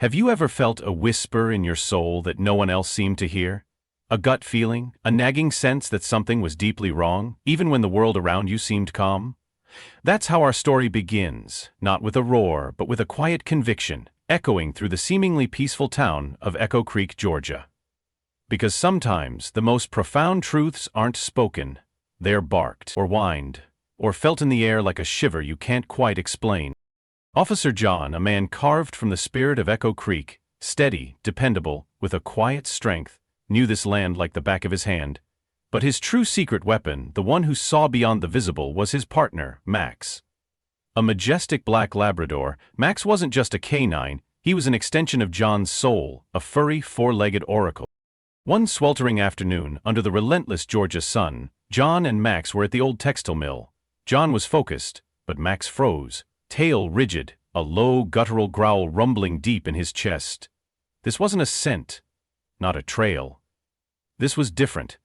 Have you ever felt a whisper in your soul that no one else seemed to hear? A gut feeling, a nagging sense that something was deeply wrong, even when the world around you seemed calm? That's how our story begins, not with a roar, but with a quiet conviction, echoing through the seemingly peaceful town of Echo Creek, Georgia. Because sometimes the most profound truths aren't spoken, they're barked, or whined, or felt in the air like a shiver you can't quite explain. Officer John, a man carved from the spirit of Echo Creek, steady, dependable, with a quiet strength, knew this land like the back of his hand. But his true secret weapon, the one who saw beyond the visible, was his partner, Max. A majestic Black Labrador, Max wasn't just a canine, he was an extension of John's soul, a furry, four-legged oracle. One sweltering afternoon, under the relentless Georgia sun, John and Max were at the old textile mill. John was focused, but Max froze, tail rigid, a low guttural growl rumbling deep in his chest. This wasn't a scent, not a trail. This was different.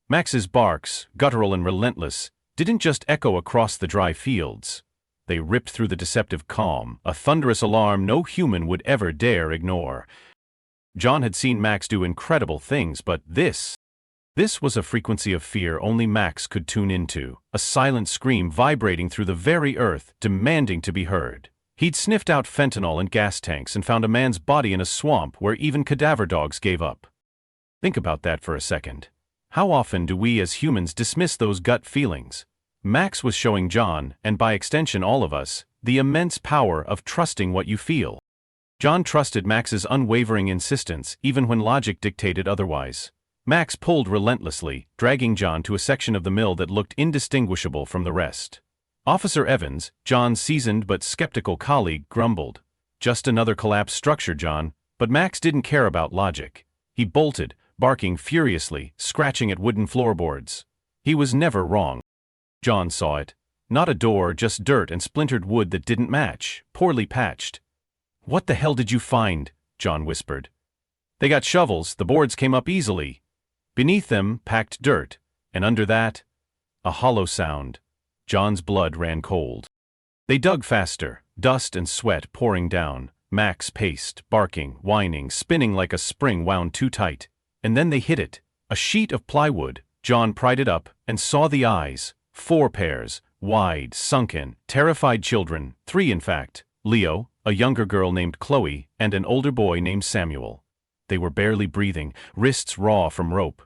Max's barks, guttural and relentless, didn't just echo across the dry fields. They ripped through the deceptive calm, a thunderous alarm no human would ever dare ignore. John had seen Max do incredible things, but this was a frequency of fear only Max could tune into, a silent scream vibrating through the very earth, demanding to be heard. He'd sniffed out fentanyl in gas tanks and found a man's body in a swamp where even cadaver dogs gave up. Think about that for a second. How often do we as humans dismiss those gut feelings? Max was showing John, and by extension all of us, the immense power of trusting what you feel. John trusted Max's unwavering insistence even when logic dictated otherwise. Max pulled relentlessly, dragging John to a section of the mill that looked indistinguishable from the rest. Officer Evans, John's seasoned but skeptical colleague, grumbled. "Just another collapsed structure, John." But Max didn't care about logic. He bolted, barking furiously, scratching at wooden floorboards. He was never wrong. John saw it. Not a door, just dirt and splintered wood that didn't match, poorly patched. "What the hell did you find?" John whispered. "They got shovels, the boards came up easily." Beneath them, packed dirt, and under that, a hollow sound. John's blood ran cold. They dug faster, dust and sweat pouring down. Max paced, barking, whining, spinning like a spring wound too tight. And then they hit it, a sheet of plywood. John pried it up and saw the eyes, 4 pairs, wide, sunken, terrified children, 3 in fact, Leo, a younger girl named Chloe, and an older boy named Samuel. They were barely breathing, wrists raw from rope.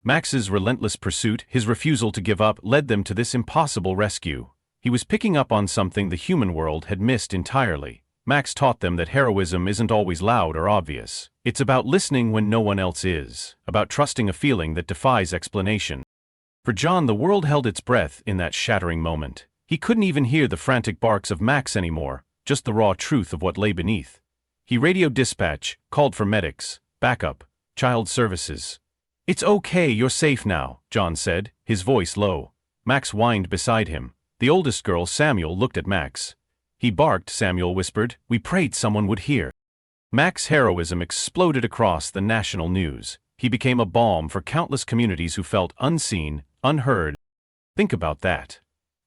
Max's relentless pursuit, his refusal to give up, led them to this impossible rescue. He was picking up on something the human world had missed entirely. Max taught them that heroism isn't always loud or obvious. It's about listening when no one else is, about trusting a feeling that defies explanation. For John, the world held its breath in that shattering moment. He couldn't even hear the frantic barks of Max anymore, just the raw truth of what lay beneath. He radioed dispatch, called for medics, backup, child services. "It's okay, you're safe now," John said, his voice low. Max whined beside him. The oldest girl, Samuel, looked at Max. "He barked," Samuel whispered. "We prayed someone would hear." Max's heroism exploded across the national news. He became a balm for countless communities who felt unseen, unheard. Think about that.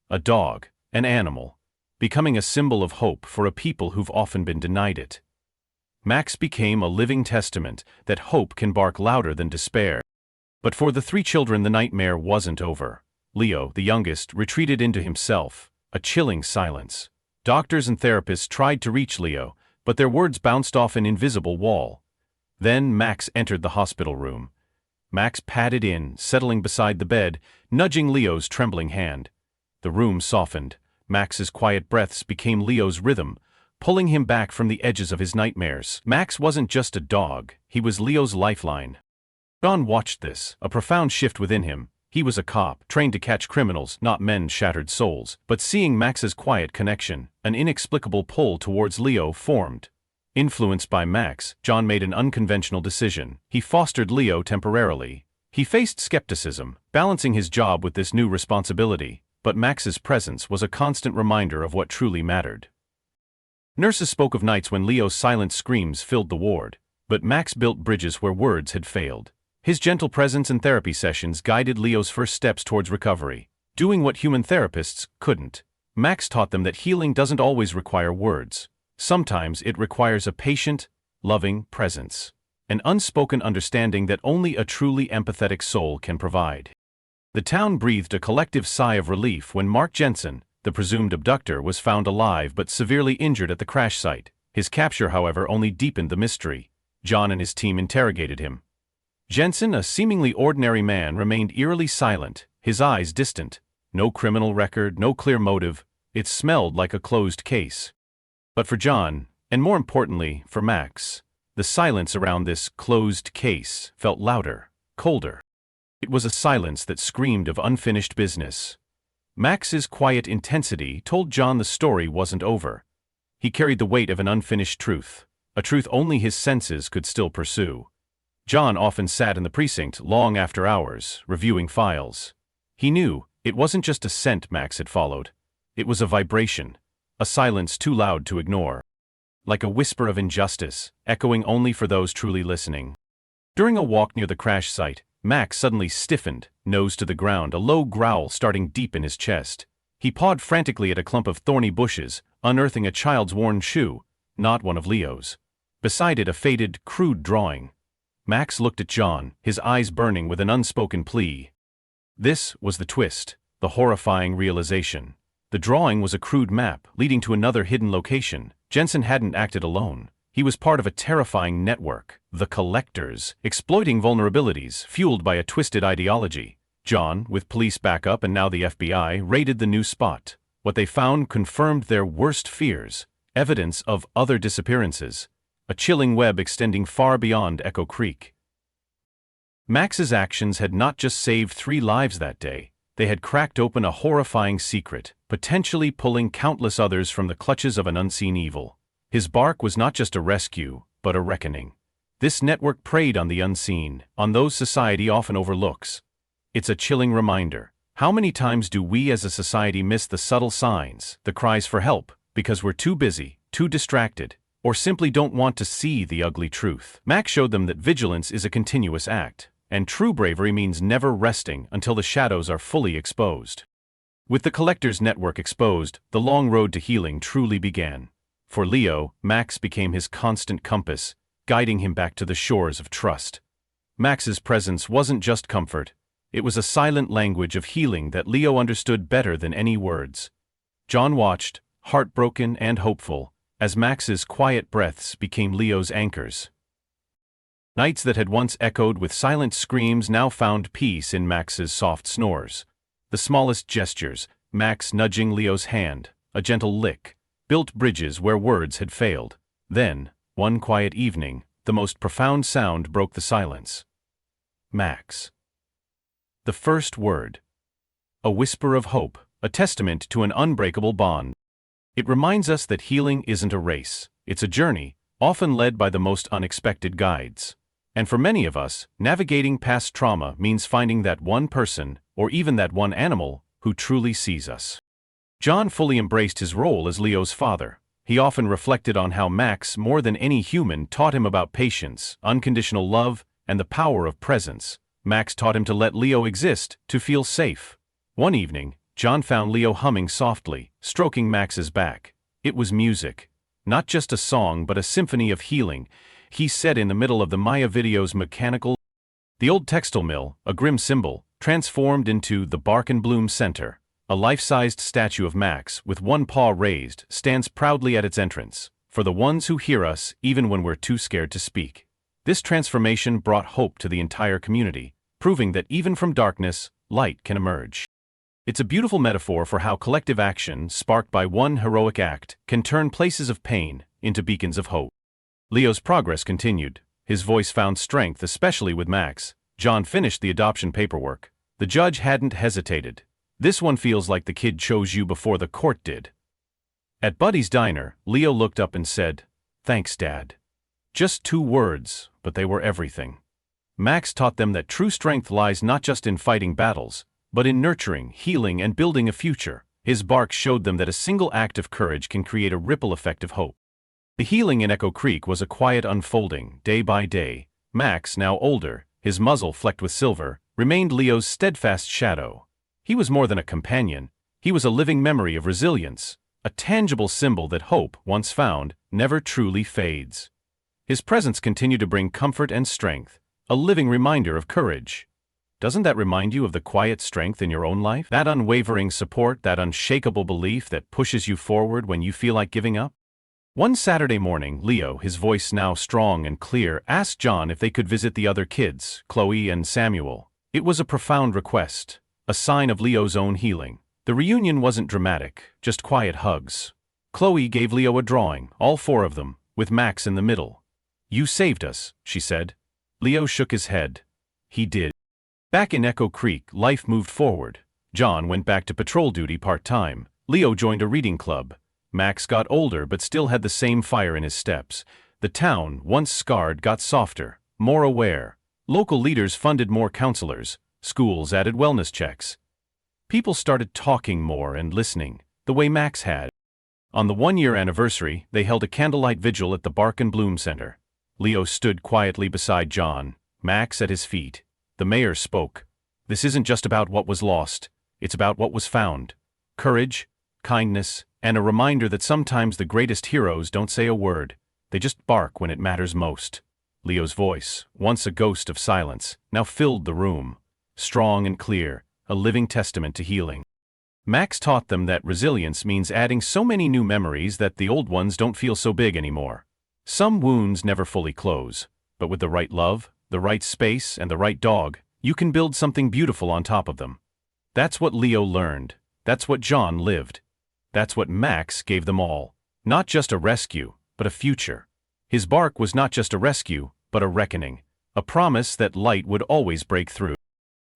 A dog, an animal, becoming a symbol of hope for a people who've often been denied it. Max became a living testament that hope can bark louder than despair. But for the 3 children, the nightmare wasn't over. Leo, the youngest, retreated into himself, a chilling silence. Doctors and therapists tried to reach Leo, but their words bounced off an invisible wall. Then Max entered the hospital room. Max padded in, settling beside the bed, nudging Leo's trembling hand. The room softened. Max's quiet breaths became Leo's rhythm, pulling him back from the edges of his nightmares. Max wasn't just a dog, he was Leo's lifeline. John watched this, a profound shift within him. He was a cop, trained to catch criminals, not men's shattered souls. But seeing Max's quiet connection, an inexplicable pull towards Leo formed. Influenced by Max, John made an unconventional decision. He fostered Leo temporarily. He faced skepticism, balancing his job with this new responsibility. But Max's presence was a constant reminder of what truly mattered. Nurses spoke of nights when Leo's silent screams filled the ward, but Max built bridges where words had failed. His gentle presence and therapy sessions guided Leo's first steps towards recovery, doing what human therapists couldn't. Max taught them that healing doesn't always require words. Sometimes it requires a patient, loving presence, an unspoken understanding that only a truly empathetic soul can provide. The town breathed a collective sigh of relief when Mark Jensen, the presumed abductor, was found alive but severely injured at the crash site. His capture, however, only deepened the mystery. John and his team interrogated him. Jensen, a seemingly ordinary man, remained eerily silent, his eyes distant. No criminal record, no clear motive. It smelled like a closed case. But for John, and more importantly, for Max, the silence around this closed case felt louder, colder. It was a silence that screamed of unfinished business. Max's quiet intensity told John the story wasn't over. He carried the weight of an unfinished truth, a truth only his senses could still pursue. John often sat in the precinct long after hours, reviewing files. He knew it wasn't just a scent Max had followed. It was a vibration, a silence too loud to ignore. Like a whisper of injustice, echoing only for those truly listening. During a walk near the crash site, Max suddenly stiffened, nose to the ground, a low growl starting deep in his chest. He pawed frantically at a clump of thorny bushes, unearthing a child's worn shoe, not one of Leo's. Beside it, a faded, crude drawing. Max looked at John, his eyes burning with an unspoken plea. This was the twist, the horrifying realization. The drawing was a crude map leading to another hidden location. Jensen hadn't acted alone. He was part of a terrifying network, the Collectors, exploiting vulnerabilities fueled by a twisted ideology. John, with police backup and now the FBI, raided the new spot. What they found confirmed their worst fears, evidence of other disappearances, a chilling web extending far beyond Echo Creek. Max's actions had not just saved 3 lives that day, they had cracked open a horrifying secret, potentially pulling countless others from the clutches of an unseen evil. His bark was not just a rescue, but a reckoning. This network preyed on the unseen, on those society often overlooks. It's a chilling reminder. How many times do we as a society miss the subtle signs, the cries for help, because we're too busy, too distracted, or simply don't want to see the ugly truth? Max showed them that vigilance is a continuous act, and true bravery means never resting until the shadows are fully exposed. With the Collectors' network exposed, the long road to healing truly began. For Leo, Max became his constant compass, guiding him back to the shores of trust. Max's presence wasn't just comfort. It was a silent language of healing that Leo understood better than any words. John watched, heartbroken and hopeful, as Max's quiet breaths became Leo's anchors. Nights that had once echoed with silent screams now found peace in Max's soft snores. The smallest gestures, Max nudging Leo's hand, a gentle lick, built bridges where words had failed. Then, one quiet evening, the most profound sound broke the silence. Max. The first word. A whisper of hope, a testament to an unbreakable bond. It reminds us that healing isn't a race, it's a journey, often led by the most unexpected guides. And for many of us, navigating past trauma means finding that one person, or even that one animal, who truly sees us. John fully embraced his role as Leo's father. He often reflected on how Max, more than any human, taught him about patience, unconditional love, and the power of presence. Max taught him to let Leo exist, to feel safe. One evening, John found Leo humming softly, stroking Max's back. It was music. Not just a song but a symphony of healing. He said in the middle of the Maya video's mechanical. The old textile mill, a grim symbol, transformed into the Bark and Bloom Center. A life-sized statue of Max, with one paw raised, stands proudly at its entrance, for the ones who hear us even when we're too scared to speak. This transformation brought hope to the entire community, proving that even from darkness, light can emerge. It's a beautiful metaphor for how collective action, sparked by one heroic act, can turn places of pain into beacons of hope. Leo's progress continued. His voice found strength, especially with Max. John finished the adoption paperwork. The judge hadn't hesitated. This one feels like the kid chose you before the court did. At Buddy's diner, Leo looked up and said, "Thanks, Dad." Just 2 words, but they were everything. Max taught them that true strength lies not just in fighting battles, but in nurturing, healing, and building a future. His bark showed them that a single act of courage can create a ripple effect of hope. The healing in Echo Creek was a quiet unfolding, day by day. Max, now older, his muzzle flecked with silver, remained Leo's steadfast shadow. He was more than a companion. He was a living memory of resilience, a tangible symbol that hope, once found, never truly fades. His presence continued to bring comfort and strength, a living reminder of courage. Doesn't that remind you of the quiet strength in your own life? That unwavering support, that unshakable belief that pushes you forward when you feel like giving up? One Saturday morning, Leo, his voice now strong and clear, asked John if they could visit the other kids, Chloe and Samuel. It was a profound request, a sign of Leo's own healing. The reunion wasn't dramatic, just quiet hugs. Chloe gave Leo a drawing, all four of them, with Max in the middle. "You saved us," she said. Leo shook his head. He did. Back in Echo Creek, life moved forward. John went back to patrol duty part-time. Leo joined a reading club. Max got older but still had the same fire in his steps. The town, once scarred, got softer, more aware. Local leaders funded more counselors. Schools added wellness checks. People started talking more and listening, the way Max had. On the one-year anniversary, they held a candlelight vigil at the Bark and Bloom Center. Leo stood quietly beside John, Max at his feet. The mayor spoke. "This isn't just about what was lost, it's about what was found. Courage, kindness, and a reminder that sometimes the greatest heroes don't say a word, they just bark when it matters most." Leo's voice, once a ghost of silence, now filled the room. Strong and clear, a living testament to healing. Max taught them that resilience means adding so many new memories that the old ones don't feel so big anymore. Some wounds never fully close, but with the right love, the right space, and the right dog, you can build something beautiful on top of them. That's what Leo learned. That's what John lived. That's what Max gave them all. Not just a rescue, but a future. His bark was not just a rescue, but a reckoning. A promise that light would always break through.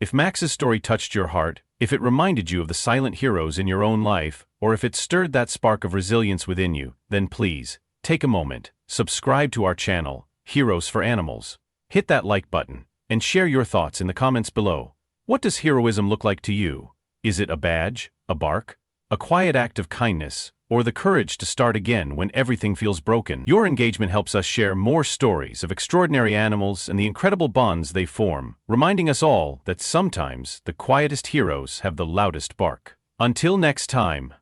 If Max's story touched your heart, if it reminded you of the silent heroes in your own life, or if it stirred that spark of resilience within you, then please, take a moment, subscribe to our channel, Heroes for Animals. Hit that like button, and share your thoughts in the comments below. What does heroism look like to you? Is it a badge, a bark, a quiet act of kindness, or the courage to start again when everything feels broken? Your engagement helps us share more stories of extraordinary animals and the incredible bonds they form, reminding us all that sometimes the quietest heroes have the loudest bark. Until next time.